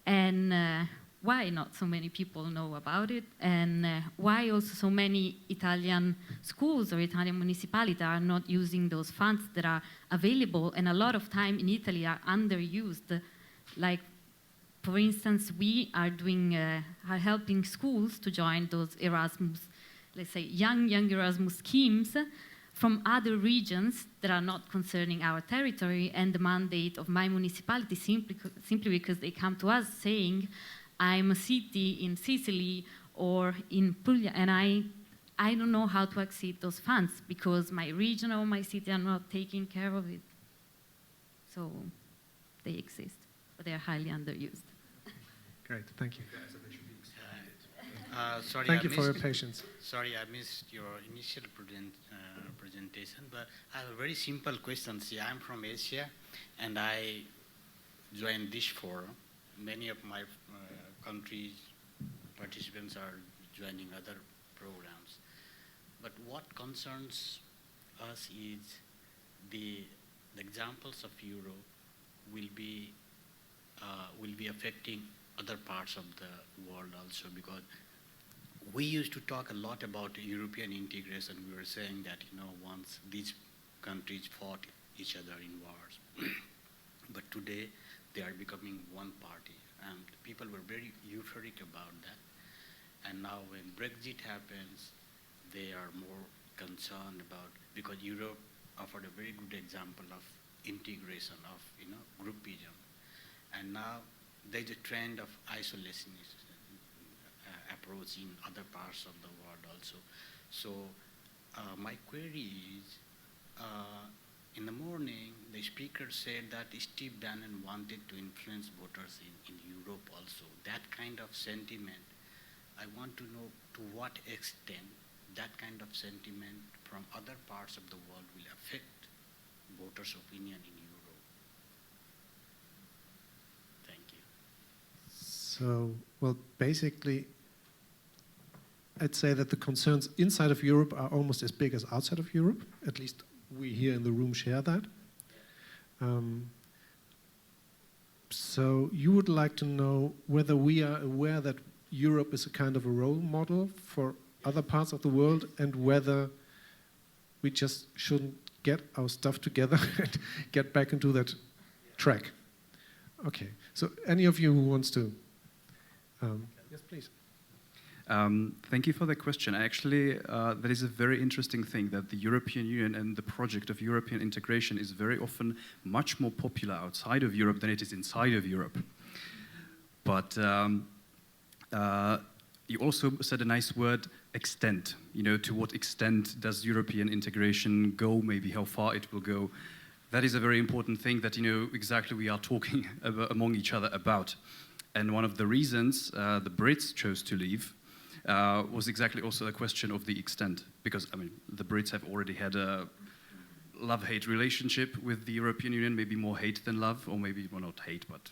And why not so many people know about it, and why also so many Italian schools or Italian municipalities are not using those funds that are available, and a lot of time in Italy are underused. Like, for instance, we are are helping schools to join those Erasmus, let's say young Erasmus schemes from other regions that are not concerning our territory and the mandate of my municipality, simply because they come to us saying, I'm a city in Sicily or in Puglia, and I don't know how to access those funds because my region or my city are not taking care of it. So they exist, but they are highly underused. Great, thank you. Sorry, thank you for your patience. Sorry, I missed your initial presentation, but I have a very simple question. See, I'm from Asia, and I joined this forum. Many of my countries' participants are joining other programs. But what concerns us is the examples of Europe will be affecting other parts of the world also, because we used to talk a lot about European integration. We were saying that, once these countries fought each other in wars, but today they are becoming one party, and people were very euphoric about that. And now when Brexit happens, they are more concerned about, because Europe offered a very good example of integration, of groupism, and now there's a trend of isolationist approach in other parts of the world also. So my query is, in the morning, the speaker said that Steve Bannon wanted to influence voters in Europe also. That kind of sentiment, I want to know to what extent that kind of sentiment from other parts of the world will affect voters' opinion in Europe. Thank you. So, well, basically, I'd say that the concerns inside of Europe are almost as big as outside of Europe. At least we here in the room share that. So you would like to know whether we are aware that Europe is a kind of a role model for other parts of the world, and whether we just shouldn't get our stuff together and get back into that track. Okay, so any of you who wants to? Yes, please. Thank you for the question. Actually, that is a very interesting thing, that the European Union and the project of European integration is very often much more popular outside of Europe than it is inside of Europe. But you also said a nice word, extent. You know, to what extent does European integration go, maybe how far it will go. That is a very important thing that, you know, exactly we are talking among each other about. And one of the reasons the Brits chose to leave was exactly also a question of the extent. Because, I mean, the Brits have already had a love-hate relationship with the European Union, maybe more hate than love, or maybe, well, not hate, but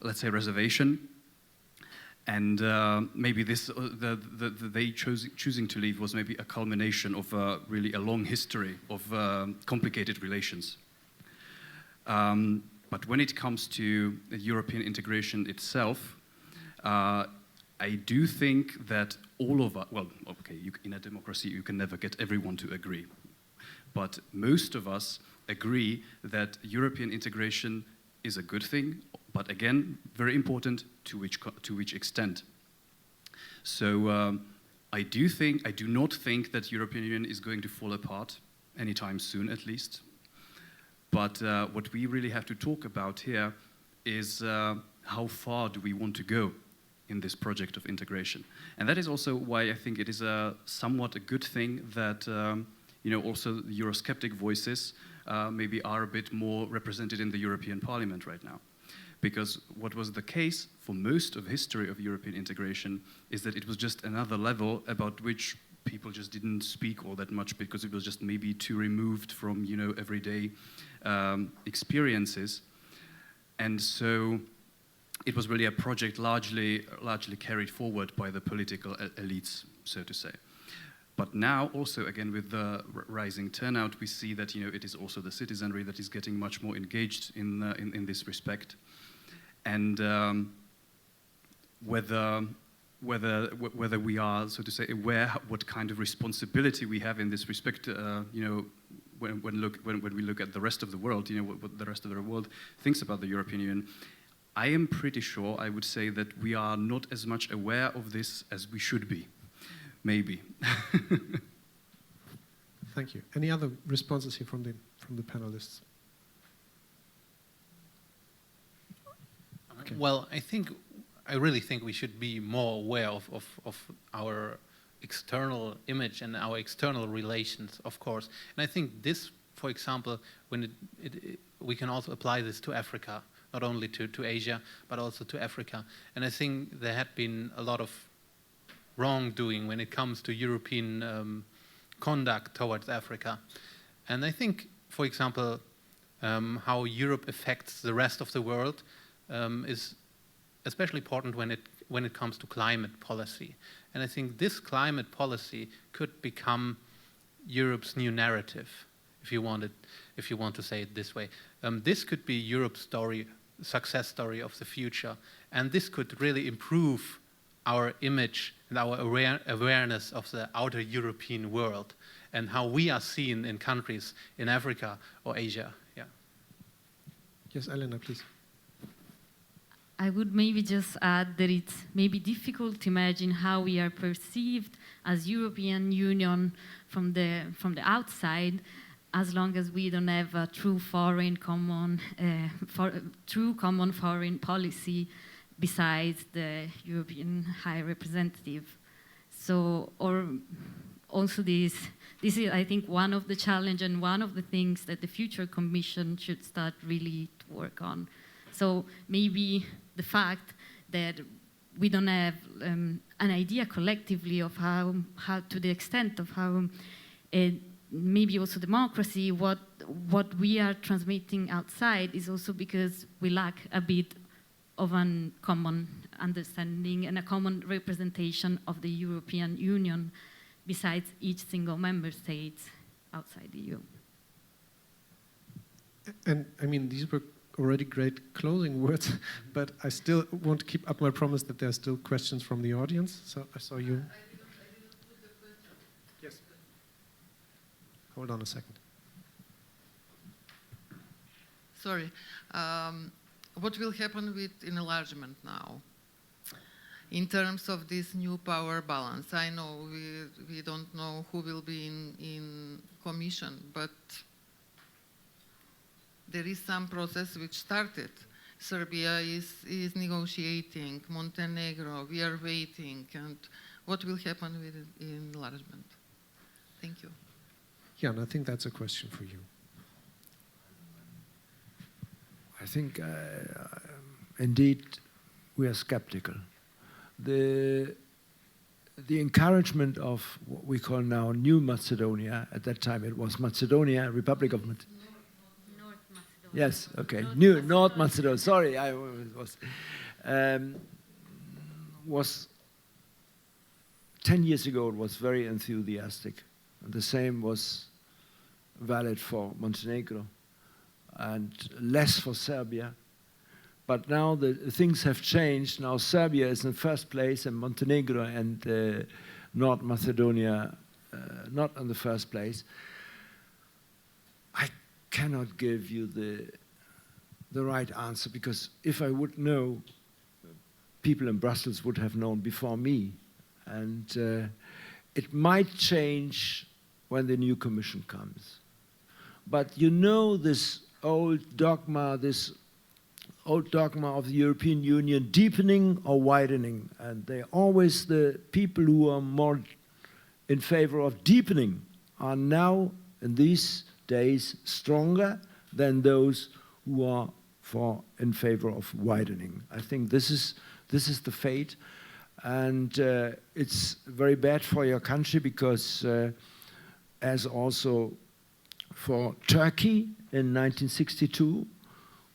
let's say reservation. And maybe this, they choosing to leave was maybe a culmination of really a long history of complicated relations. But when it comes to European integration itself, I do think that all of us, well, okay, in a democracy you can never get everyone to agree, but most of us agree that European integration is a good thing, but again, very important, to which extent. So I do not think that European Union is going to fall apart anytime soon, at least. But what we really have to talk about here is how far do we want to go in this project of integration. And that is also why I think it is somewhat a good thing that you know, also the Eurosceptic voices maybe are a bit more represented in the European Parliament right now. Because what was the case for most of history of European integration is that it was just another level about which people just didn't speak all that much, because it was just maybe too removed from, you know, everyday experiences. And so it was really a project largely carried forward by the political elites, so to say. But now also, again, with the rising turnout, we see that, you know, it is also the citizenry that is getting much more engaged in this respect. And whether we are, so to say, aware what kind of responsibility we have in this respect, you know, when we look at the rest of the world, you know, what the rest of the world thinks about the European Union, I am pretty sure, I would say, that we are not as much aware of this as we should be. Maybe. Thank you. Any other responses here from the panelists? Okay. Well, I really think we should be more aware of our external image and our external relations, of course. And I think this, for example, when we can also apply this to Africa, not only to Asia, but also to Africa. And I think there had been a lot of wrongdoing when it comes to European conduct towards Africa. And I think, for example, how Europe affects the rest of the world is especially important when it comes to climate policy. And I think this climate policy could become Europe's new narrative, if you want to say it this way. This could be Europe's success story of the future, and this could really improve our image and our awareness of the outer European world and how we are seen in countries in Africa or Asia. Yeah. Yes, Elena, please. I would maybe just add that it's maybe difficult to imagine how we are perceived as European Union from the outside, as long as we don't have a true common foreign policy besides the European High Representative. So, or also this is, I think, one of the challenges and one of the things that the future Commission should start really to work on. So maybe the fact that we don't have an idea collectively of how to the extent of how maybe also democracy, what we are transmitting outside is also because we lack a bit of a common understanding and a common representation of the European Union besides each single member state outside the EU. And I mean, these were already great closing words, but I still want to keep up my promise that there are still questions from the audience. So I saw you. I didn't put the question. Yes. Hold on a second. Sorry. What will happen with enlargement now? in terms of this new power balance. I know we don't know who will be in Commission, but there is some process which started. Serbia is negotiating, Montenegro, we are waiting, and what will happen with enlargement? Thank you. Jan, I think that's a question for you. I think, indeed, we are skeptical. The encouragement of what we call now New Macedonia, at that time it was Macedonia, Republic of Macedonia. North Macedonia. Yes, okay, North Macedonia, sorry, I was 10 years ago, it was very enthusiastic. And the same was valid for Montenegro and less for Serbia. But now the things have changed. Now Serbia is in first place and Montenegro and North Macedonia not in the first place. I cannot give you the right answer, because if I would know, people in Brussels would have known before me. And it might change when the new Commission comes. But you know this old dogma of the European Union, deepening or widening. And they're always the people who are more in favor of deepening are now, in these days, stronger than those who are in favor of widening. I think this is the fate. And it's very bad for your country, because as also for Turkey in 1962,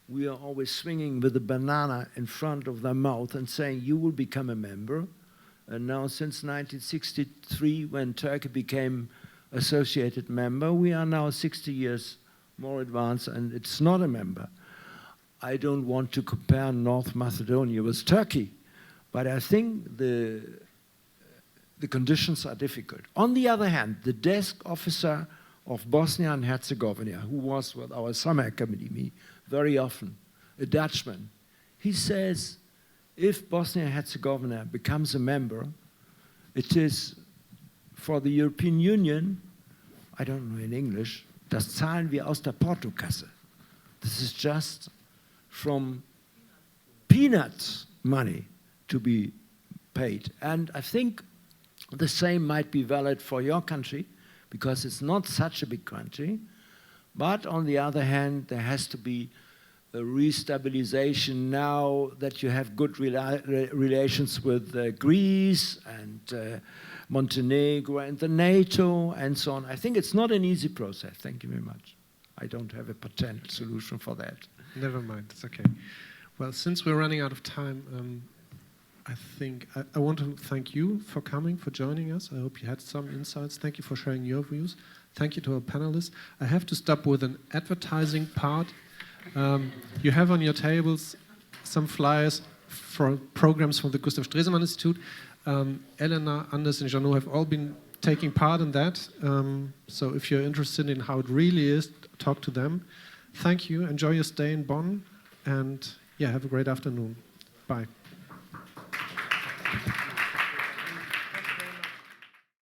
we are always swinging with a banana in front of their mouth and saying, you will become a member. And now since 1963, when Turkey became associated member, we are now 60 years more advanced, and it's not a member. I don't want to compare North Macedonia with Turkey, but I think the conditions are difficult. On the other hand, the desk officer of Bosnia and Herzegovina, who was with our summer academy very often, a Dutchman, he says, if Bosnia and Herzegovina becomes a member, it is for the European Union, I don't know in English, das zahlen wir aus der Portokasse. This is just from peanuts money to be paid. And I think the same might be valid for your country, because it's not such a big country. But on the other hand, there has to be a restabilization now that you have good relations with Greece and Montenegro and the NATO and so on. I think it's not an easy process. Thank you very much. I don't have a patent solution for that. Never mind, it's okay. Well, since we're running out of time, I think I want to thank you for coming, for joining us. I hope you had some insights. Thank you for sharing your views. Thank you to our panelists. I have to stop with an advertising part. You have on your tables some flyers for programs from the Gustav Stresemann Institute. Elena, Anders, and Jeannot have all been taking part in that. So if you're interested in how it really is, talk to them. Thank you. Enjoy your stay in Bonn. And yeah, have a great afternoon. Bye.